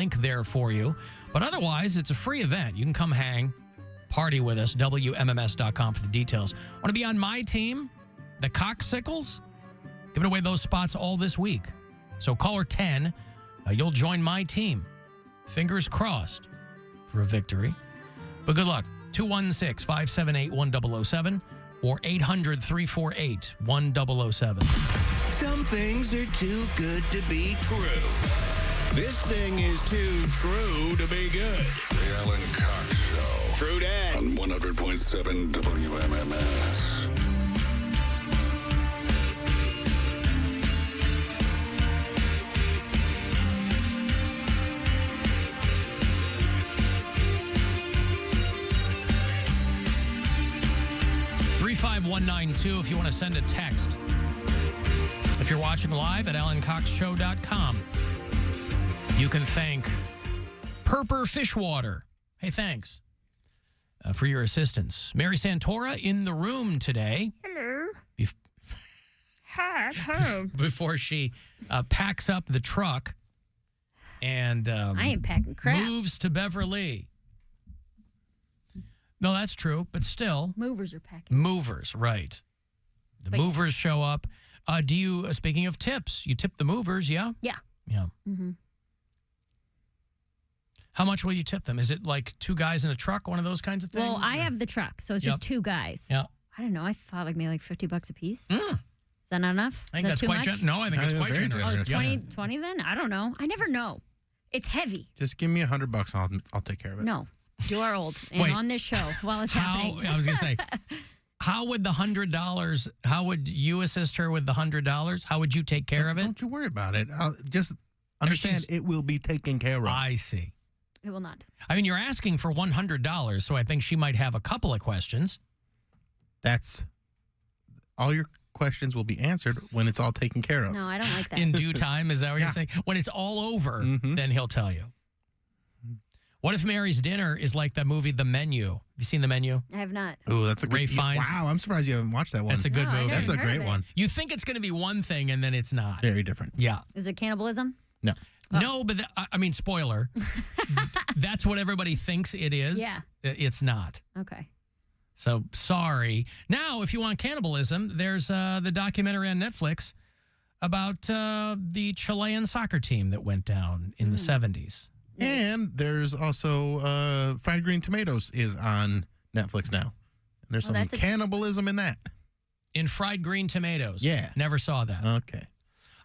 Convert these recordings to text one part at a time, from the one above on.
link there for you. But otherwise, it's a free event. You can come hang, party with us, WMMS.com for the details. Want to be on my team, the Coxsicles? Giving away those spots all this week. So caller 10, you'll join my team. Fingers crossed for a victory. But good luck. 216-578-1007 or 800-348-1007. Some things are too good to be true. This thing is too true to be good. The Alan Cox Show. True that. On 100.7 WMMS. $35192 if you want to send a text. If you're watching live at AlanCoxShow.com, you can thank Perper Fishwater. Hey, thanks for your assistance. Mary Santora in the room today. Hello. Hi, home. Before she packs up the truck and I ain't packing crap. moves to Beverly. No, that's true, but still. Movers are packing. Movers, right. The movers show up. Do you, speaking of tips, you tip the movers, yeah? Yeah. Yeah. Mm-hmm. How much will you tip them? Is it like two guys in a truck, one of those kinds of things? Well, I have the truck, so it's just two guys. Yeah. I don't know. I thought like maybe like $50 a piece. Mm. Is that not enough? I think Is that's that too quite much? No, I think it's quite very generous. Oh, it's generous. 20 then? I don't know. I never know. It's heavy. Just give me $100. I'll take care of it. No. You are old. And Wait. on this show while it's happening. I was going to say, how would the $100, how would you assist her with the $100? How would you take care of it? Don't you worry about it. I'll just understand it will be taken care of. I see. It will not. I mean, you're asking for $100, so I think she might have a couple of questions. That's all your questions will be answered when it's all taken care of. No, I don't like that. In due time, is that what Yeah. you're saying? When it's all over, Mhm. then he'll tell you. What if Mary's dinner is like the movie The Menu? Have you seen The Menu? I have not. Oh, that's a Ray good Fiennes. Wow, I'm surprised you haven't watched that one. That's a good No, I movie. never That's a heard great of it. one. You think it's going to be one thing, and then it's not. Very different. Yeah. Is it cannibalism? No. No, but I mean, spoiler. That's what everybody thinks it is. Yeah. It's not. Okay. So, sorry. Now, if you want cannibalism, there's the documentary on Netflix about the Chilean soccer team that went down in the 70s. And there's also Fried Green Tomatoes is on Netflix now. And there's some that's a- cannibalism in that. In Fried Green Tomatoes. Yeah. Never saw that. Okay.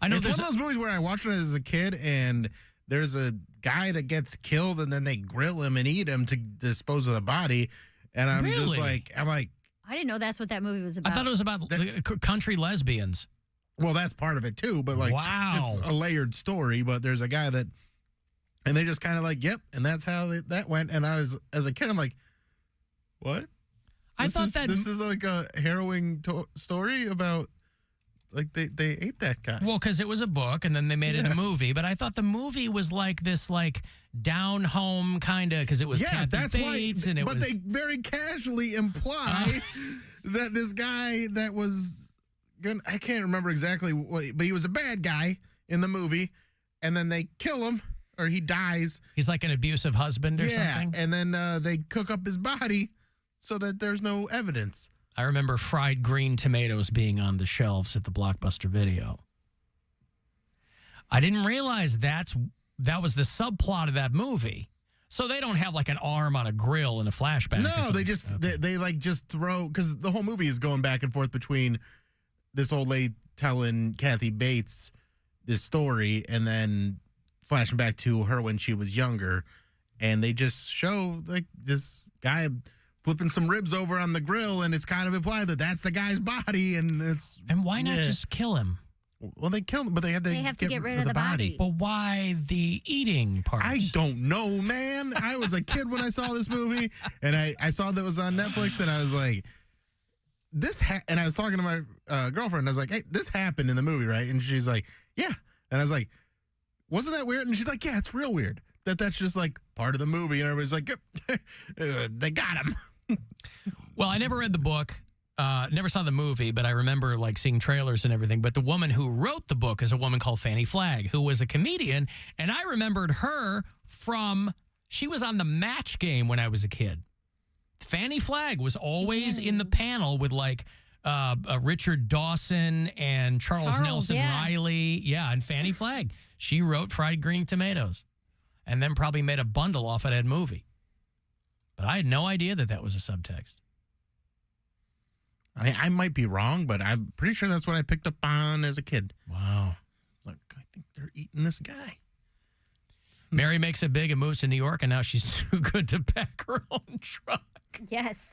I know It's there's one of those movies where I watched it as a kid, and there's a guy that gets killed, and then they grill him and eat him to dispose of the body. And I'm just Really? like, I didn't know that's what that movie was about. I thought it was about country lesbians. well, that's part of it too. But like, Wow. it's a layered story. But there's a guy that, and they just kind of like, yep, and that's how that went. And I was, as a kid, I'm like, what? I thought that this is like a harrowing story about like they ate that guy. Well, because it was a book, and then they made it a movie. But I thought the movie was like this, like down home kind of, because it was Kathy that's Bates, why. and it but was. they very casually imply that this guy that was I can't remember exactly what, but he was a bad guy in the movie, and then they kill him or he dies. He's like an abusive husband or something. And then they cook up his body so that there's no evidence. I remember Fried Green Tomatoes being on the shelves at the Blockbuster Video. I didn't realize that was the subplot of that movie. So they don't have like an arm on a grill in a flashback. No, they just they like just throw, because the whole movie is going back and forth between this old lady telling Kathy Bates this story and then flashing back to her when she was younger, and they just show like this guy flipping some ribs over on the grill, and it's kind of implied that that's the guy's body, and it's why not just kill him? Well, they killed him, but they had to get rid of the body. But why the eating part? I don't know, man. I was a kid when I saw this movie, and I saw that it was on Netflix, and I was like, and I was talking to my girlfriend, and I was like, hey, this happened in the movie, right? And she's like, yeah. And I was like, wasn't that weird? And she's like, yeah, it's real weird that's just like part of the movie. And everybody's like, yep, they got him. Well, I never read the book. never saw the movie, but I remember like seeing trailers and everything. But the woman who wrote the book is a woman called Fannie Flagg, who was a comedian. And I remembered her from, she was on the Match Game when I was a kid. Fannie Flagg was always in the panel with like Richard Dawson and Charles Nelson Riley. Yeah, and Fannie Flagg. She wrote Fried Green Tomatoes and then probably made a bundle off of that movie. But I had no idea that was a subtext. I mean, I might be wrong, but I'm pretty sure that's what I picked up on as a kid. Wow. Look, I think they're eating this guy. Mary makes it big and moves to New York, and now she's too good to pack her own truck. Yes.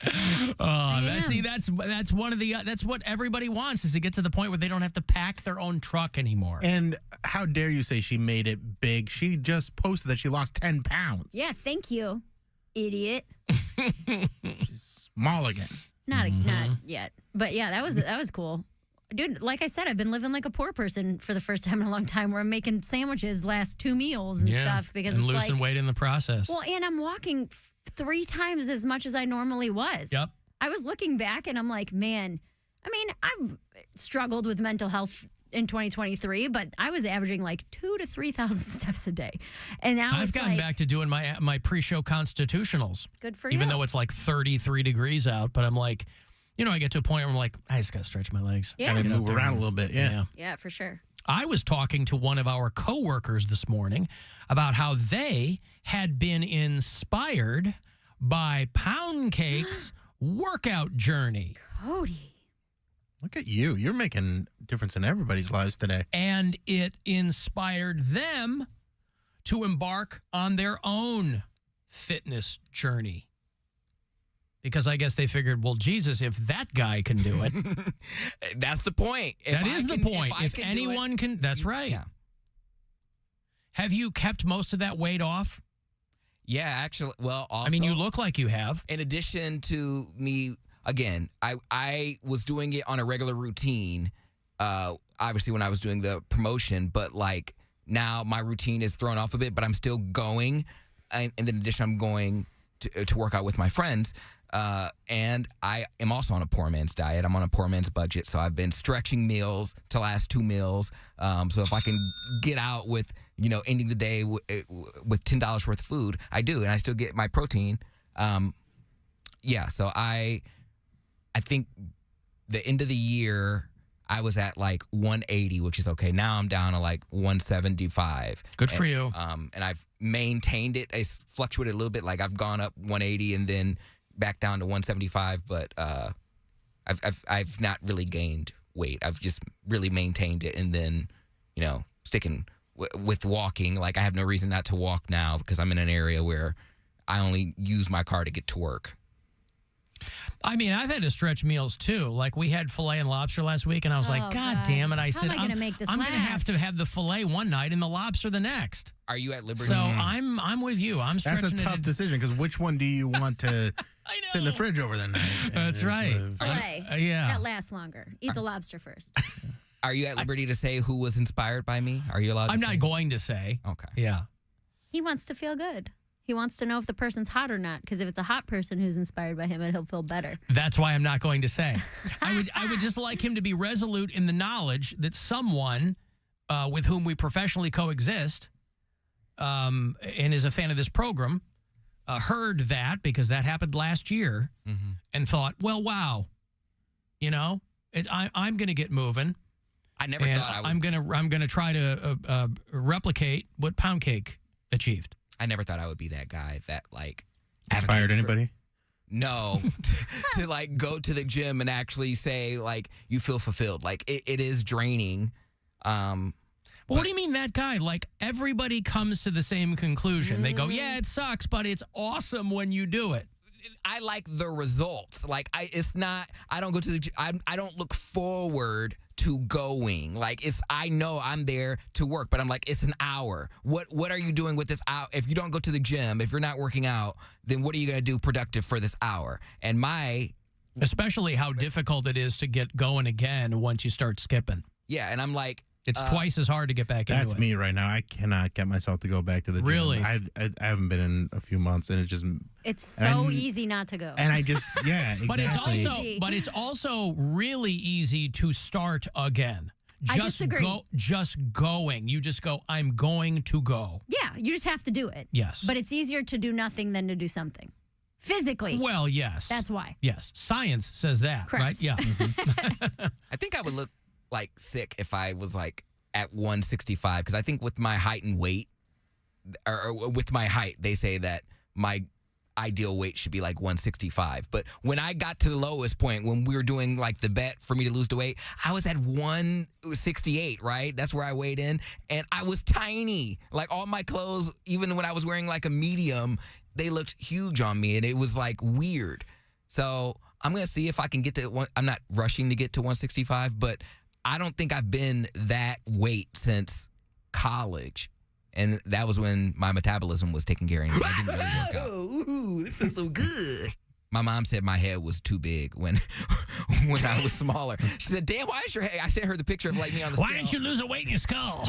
That's one of the that's what everybody wants, is to get to the point where they don't have to pack their own truck anymore. And how dare you say she made it big? She just posted that she lost 10 pounds. Yeah, thank you, idiot. She's small again. Not yet. But yeah, that was cool. Dude, like I said, I've been living like a poor person for the first time in a long time, where I'm making sandwiches last 2 meals and stuff because and it's losing weight in the process. Well, and I'm walking 3 times as much as I normally was. Yep. I was looking back and I'm like, man, I mean, I've struggled with mental health in 2023, but I was averaging like 2,000 to 3,000 steps a day. And now I've gotten back to doing my pre-show constitutionals. Good for you. Even though it's like 33 degrees out, but I'm like, I get to a point where I'm like, I just got to stretch my legs. Yeah. Gotta move around a little bit. Yeah. Yeah, for sure. I was talking to one of our coworkers this morning about how they had been inspired by Poundcake's workout journey. Cody. Look at you. You're making a difference in everybody's lives today. And it inspired them to embark on their own fitness journey. Because I guess they figured, well, Jesus, if that guy can do it. That's the point. That is the point. If anyone can, that's right. Yeah. Have you kept most of that weight off? Yeah, actually. Well, also, I mean, you look like you have. In addition to me, again, I was doing it on a regular routine, obviously when I was doing the promotion, but like now my routine is thrown off a bit, but I'm still going. And in addition, I'm going to work out with my friends. And I am also on a poor man's diet. I'm on a poor man's budget. So I've been stretching meals to last 2 meals. So if I can get out with, ending the day with $10 worth of food, I do. And I still get my protein. Yeah. So I think the end of the year, I was at like 180, which is okay. Now I'm down to like 175. Good for you. And I've maintained it. It's fluctuated a little bit. Like I've gone up 180 and then back down to 175, but I've not really gained weight. I've just really maintained it, and then sticking with walking. Like I have no reason not to walk now because I'm in an area where I only use my car to get to work. I mean, I've had to stretch meals too. Like we had filet and lobster last week, and I was like, God damn it! I said, am I going to make this I'm going to have to last? have the filet one night and the lobster the next. Are you at liberty? So I'm with you. I'm stretching. That's a tough decision because which one do you want to sit in the fridge over the night? That's right. Filet. Yeah. That lasts longer. Eat the lobster first. Are you at liberty to say who was inspired by me? Are you allowed to I'm say? not going to say. Okay. Yeah. He wants to feel good. He wants to know if the person's hot or not, because if it's a hot person who's inspired by him, he'll feel better. That's why I'm not going to say. I would just like him to be resolute in the knowledge that someone with whom we professionally coexist and is a fan of this program heard that, because that happened last year, and thought, well, wow, I'm going to get moving. I never thought I would. I'm gonna try to replicate what Poundcake achieved. I never thought I would be that guy that like Inspired advocates for- anybody? No, to like go to the gym and actually say like you feel fulfilled. Like it is draining. But what do you mean that guy? Like everybody comes to the same conclusion. They go, yeah, it sucks, but it's awesome when you do it. I like the results. Like I don't go to the gym. I don't look forward to going. Like I know I'm there to work, but I'm like, it's an hour. What are you doing with this hour? If you don't go to the gym, if you're not working out, then what are you going to do productive for this hour? And especially how difficult it is to get going again once you start skipping. Yeah, and I'm like, It's twice as hard to get back into it. That's me right now. I cannot get myself to go back to the gym. Really? I haven't been in a few months, and It's so easy not to go. and I just yeah. But exactly. it's also really easy to start again. I disagree. Just going. You just go, I'm going to go. Yeah, you just have to do it. Yes. But it's easier to do nothing than to do something. Physically. Well, yes. That's why. Yes. Science says that, Correct. right? Yeah. I think I would look like sick if I was like at 165 because I think with my height and weight, or with my height, they say that my ideal weight should be like 165. But when I got to the lowest point, when we were doing like the bet for me to lose the weight, I was at 168, right? That's where I weighed in. And I was tiny. Like all my clothes, even when I was wearing like a medium, they looked huge on me. And it was like weird. So I'm going to see if I can get to one. I'm not rushing to get to 165, but I don't think I've been that weight since college. And that was when my metabolism was taking care of me. It didn't really work out. Ooh, it feels so good. My mom said my head was too big when I was smaller. She said, "Damn, why is your head?" I sent her the picture of like me on the scale. Why didn't you lose a weight in your skull?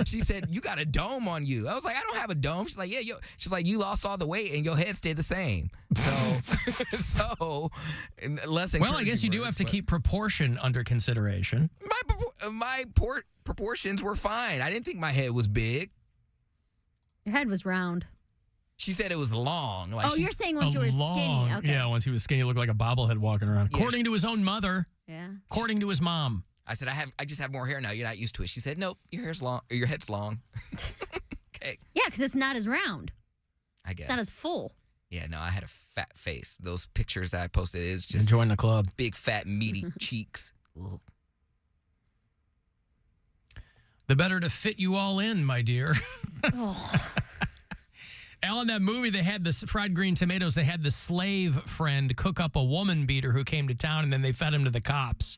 She said, "You got a dome on you." I was like, "I don't have a dome." She's like, "Yeah, she's like, you lost all the weight and your head stayed the same." So, less. Well, I guess you do have to keep proportion under consideration. My proportions were fine. I didn't think my head was big. Your head was round. She said it was long. Like You're saying once you were skinny. Okay. Yeah, once he was skinny, he looked like a bobblehead walking around. Yeah, According to his own mother. Yeah. According to his mom. I said, I just have more hair now. You're not used to it. She said, nope, your hair's long. Or your head's long. Okay. Yeah, because it's not as round. I guess. It's not as full. Yeah, no, I had a fat face. Those pictures that I posted is just Join the club. big, fat, meaty cheeks. Ugh. The better to fit you all in, my dear. Oh. Alan, that movie, they had this fried green tomatoes. They had the slave friend cook up a woman beater who came to town, and then they fed him to the cops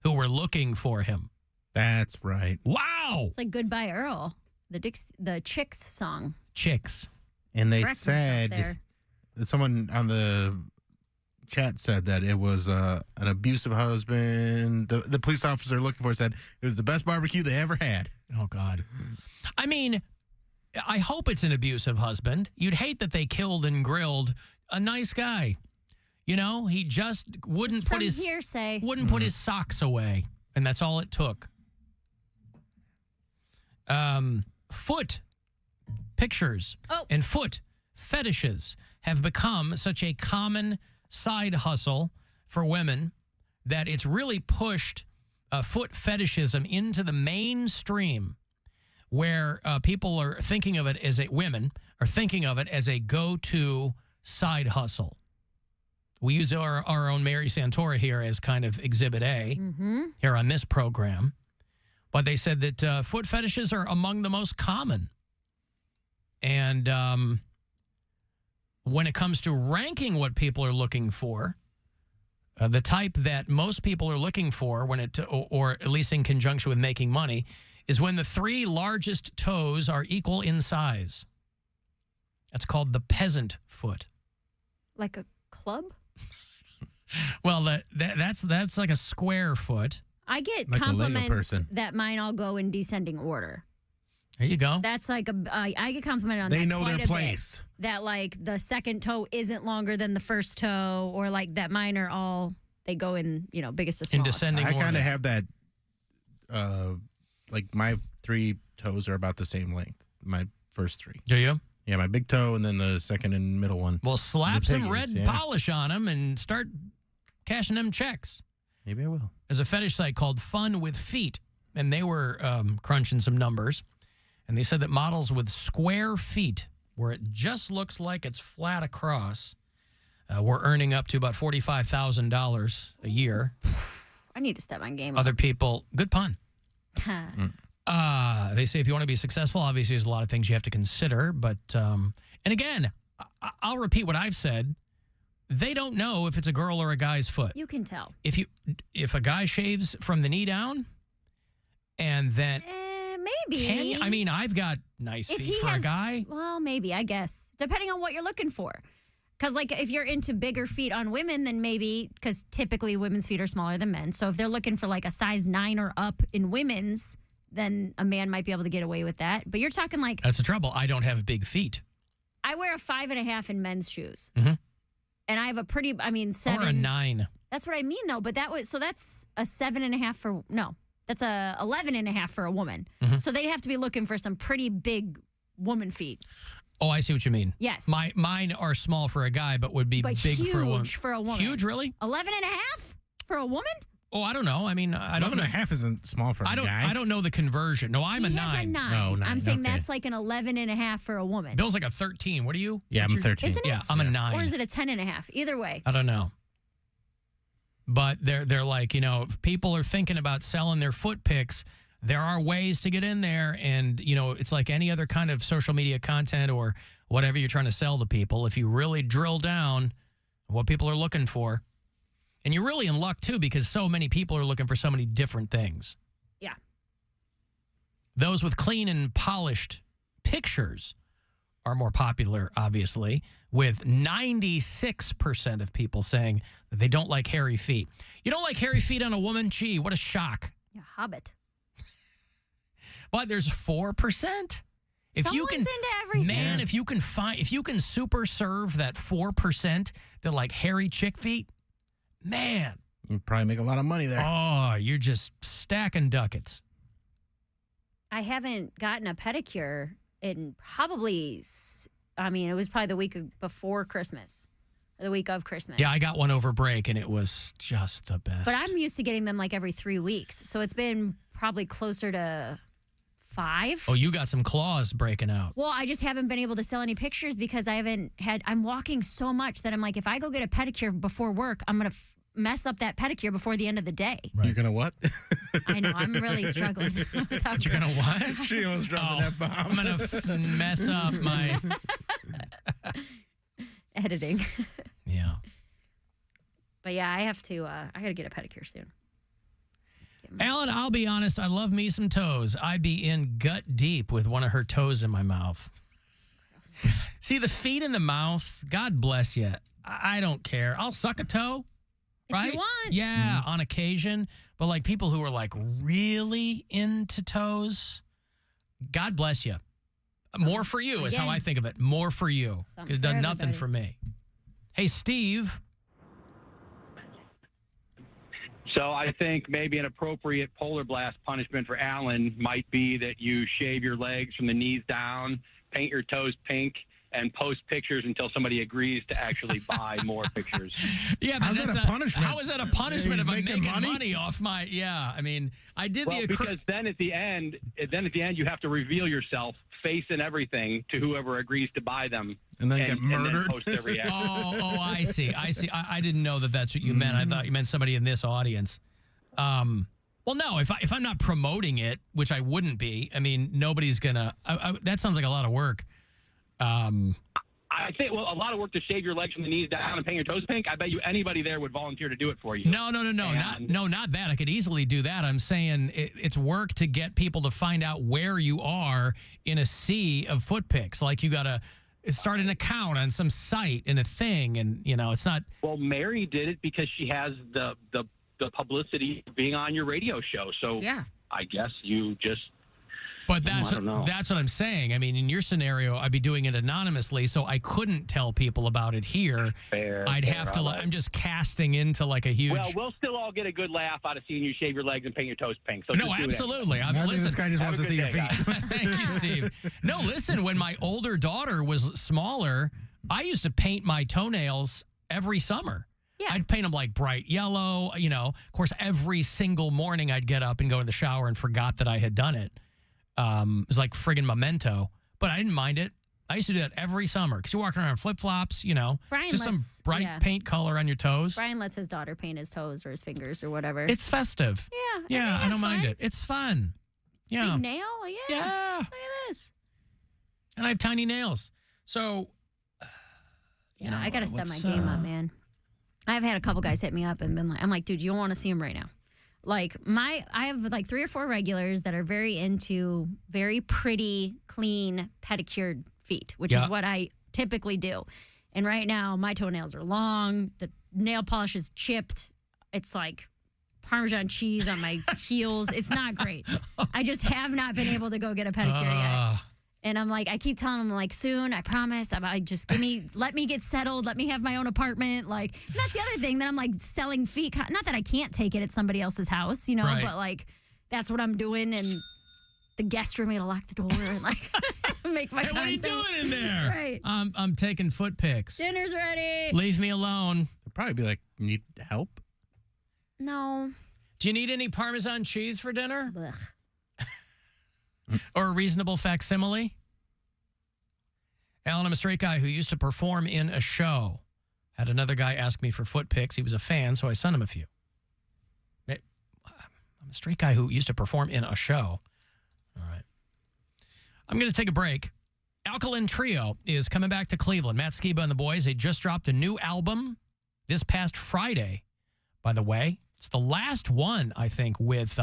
who were looking for him. That's right. Wow. It's like Goodbye Earl, the Chicks song. Chicks. And they Correct myself said there. that someone on the chat said that it was an abusive husband. The police officer looking for it said it was the best barbecue they ever had. Oh, God. I mean, I hope it's an abusive husband. You'd hate that they killed and grilled a nice guy. You know, he just wouldn't It's put from his hearsay. wouldn't put his socks away, and that's all it took. Foot pictures and foot fetishes have become such a common side hustle for women that it's really pushed foot fetishism into the mainstream, where people are thinking of it as women are thinking of it as a go-to side hustle. We use our own Mary Santora here as kind of Exhibit A here on this program. But they said that foot fetishes are among the most common. And when it comes to ranking what people are looking for, the type that most people are looking for when or at least in conjunction with making money, is when the three largest toes are equal in size. That's called the peasant foot. Like a club? Well, that's like a square foot. I get Like a Lego compliments person. that mine all go in descending order. There you go. That's like I get complimented on that. They know quite their a bit. place. That like the second toe isn't longer than the first toe, or like that mine are all they go in biggest to In smallest. descending I kind order. of have that, like my three toes are about the same length. My first three. Do you? Yeah, my big toe and then the second and middle one. Well, slap The some piggies, red yeah. polish on them and start cashing them checks. Maybe I will. There's a fetish site called Fun with Feet, and they were crunching some numbers, and they said that models with square feet, where it just looks like it's flat across, were earning up to about $45,000 a year. I need to step my game Other people, good pun. up. They say if you want to be successful, obviously there's a lot of things you have to consider. But, and again, I'll repeat what I've said. They don't know if it's a girl or a guy's foot. You can tell. If a guy shaves from the knee down, and then Maybe. can you? I mean, I've got nice If feet he for has, a guy. well, maybe, I guess. Depending on what you're looking for. Because, like, if you're into bigger feet on women, then maybe, because typically women's feet are smaller than men. So if they're looking for, like, a size 9 or up in women's, then a man might be able to get away with that. But you're talking like That's the trouble. I don't have big feet. I wear a 5.5 in men's shoes, Mhm. and I have a pretty. I mean, 7. Or a 9. That's what I mean, though. But that's a 7.5 for that's a 11.5 for a woman. Mhm. So they'd have to be looking for some pretty big woman feet. Oh, I see what you mean. Yes. Mine are small for a guy, but would be But big huge for a woman. for a woman. Huge, really? 11.5 for a woman? Oh, I don't know. I mean, I don't 11 know. and a half isn't small for a guy. I don't know the conversion. No, I'm a He has 9. a 9. No, 9, I'm saying okay. that's like an 11.5 for a woman. Bill's like a 13. What are you? Yeah, I'm 13. Isn't it? Yeah, I'm a 9. Or is it a 10.5? Either way. I don't know. But they're like, if people are thinking about selling their foot pics, there are ways to get in there. And, it's like any other kind of social media content or whatever you're trying to sell to people. If you really drill down what people are looking for, and you're really in luck, too, because so many people are looking for so many different things. Yeah. Those with clean and polished pictures are more popular, obviously, with 96% of people saying that they don't like hairy feet. You don't like hairy feet on a woman? Gee, what a shock. Yeah, Hobbit. But there's 4%. If you can, Someone's into everything. man, if you can super serve that 4% that like hairy chick feet, man, You probably make a lot of money there. oh, you're just stacking ducats. I haven't gotten a pedicure in probably, it was probably the week before Christmas, or the week of Christmas. Yeah, I got one over break, and it was just the best. But I'm used to getting them like every 3 weeks. So it's been probably closer to 5. Oh, you got some claws breaking out. Well, I just haven't been able to sell any pictures because I'm walking so much that I'm like, if I go get a pedicure before work, I'm going to mess up that pedicure before the end of the day. Right. You're going to what? I know, I'm really struggling. You're going to what? She almost dropped an F-bomb. I'm going to mess up my... Editing. Yeah. But yeah, I got to get a pedicure soon. Alan, I'll be honest, I love me some toes. I be in gut deep with one of her toes in my mouth. See, the feet in the mouth, God bless you. I don't care. I'll suck a toe. Right? If you want. Yeah, on occasion. But like people who are like really into toes, God bless you. More for you is how I think of it. More for you. Something It does for nothing everybody. for me. Hey, Steve. So I think maybe an appropriate polar blast punishment for Alan might be that you shave your legs from the knees down, paint your toes pink, and post pictures until somebody agrees to actually buy more pictures. Yeah, but How's that's that a punishment? How is that a punishment if I'm Making making money? money off my? Yeah, I mean, I did Well, the because then at the end, you have to reveal yourself, face and everything, to whoever agrees to buy them, And then get and then murdered. post their reaction. Oh, I see. I didn't know that that's what you meant. I thought you meant somebody in this audience. Well, no, if I'm not promoting it, which I wouldn't be, I mean, nobody's gonna. That sounds like a lot of work. I think, well, a lot of work to shave your legs from the knees down and paint your toes pink. I bet you anybody there would volunteer to do it for you. No, not that. I could easily do that. I'm saying it's work to get people to find out where you are in a sea of foot pics. Like you got to start an account on some site and a thing, and it's not. Well, Mary did it because she has the publicity of being on your radio show. So Yeah. I guess you just. But I don't know. that's what I'm saying. I mean, in your scenario, I'd be doing it anonymously, so I couldn't tell people about it here. I'd have to. I'm just casting into like a huge. Well, we'll still all get a good laugh out of seeing you shave your legs and paint your toes pink. So no, just do it absolutely. I think Listen, this guy just have wants a to see your good day, feet. thank you, Steve. No, listen, when my older daughter was smaller, I used to paint my toenails every summer. Yeah. I'd paint them like bright yellow. Of course, every single morning I'd get up and go in the shower and forgot that I had done it. It was like friggin' memento, but I didn't mind it. I used to do that every summer because you're walking around in flip-flops, Brian just some lets- bright yeah. paint color on your toes. Brian lets his daughter paint his toes or his fingers or whatever. It's festive. Yeah. I don't mind it. It's fun. Yeah. Big nail? Yeah. Yeah. Look at this. And I have tiny nails. So, I got to step my what's, game up, man. I've had a couple guys hit me up and been like, I'm like, dude, you don't want to see him right now. Like I have like 3 or 4 regulars that are very into very pretty, clean, pedicured feet, which is what I typically do. And right now my toenails are long. The nail polish is chipped. It's like Parmesan cheese on my heels. It's not great. I just have not been able to go get a pedicure yet. And I'm like, I keep telling them, like, soon, I promise. I just let me get settled. Let me have my own apartment. Like, and that's the other thing that I'm like selling feet. Not that I can't take it at somebody else's house, you know, Right. but like, that's what I'm doing. And the guest room, I gotta lock the door and like make my Hey, what are you content. doing in there? Right. I'm taking foot pics. Dinner's ready. Leave me alone. They'll probably be like, need help? No. Do you need any Parmesan cheese for dinner? Blech. Or a reasonable facsimile? Alan, I'm a straight guy who used to perform in a show. Had another guy ask me for foot pics. He was a fan, so I sent him a few. I'm a straight guy who used to perform in a show. All right. I'm going to take a break. Alkaline Trio is coming back to Cleveland. Matt Skiba and the boys, they just dropped a new album this past Friday, by the way. It's the last one, I think, with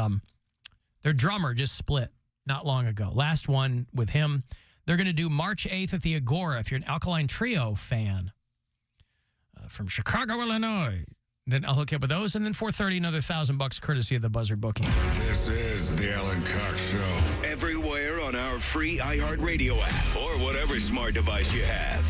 their drummer just split not long ago. Last one with him. They're going to do March 8th at the Agora if you're an Alkaline Trio fan from Chicago, Illinois. Then I'll hook you up with those. And then 4:30, another $1,000 courtesy of the Buzzard booking. This is the Alan Cox Show. Everywhere on our free iHeartRadio app or whatever smart device you have.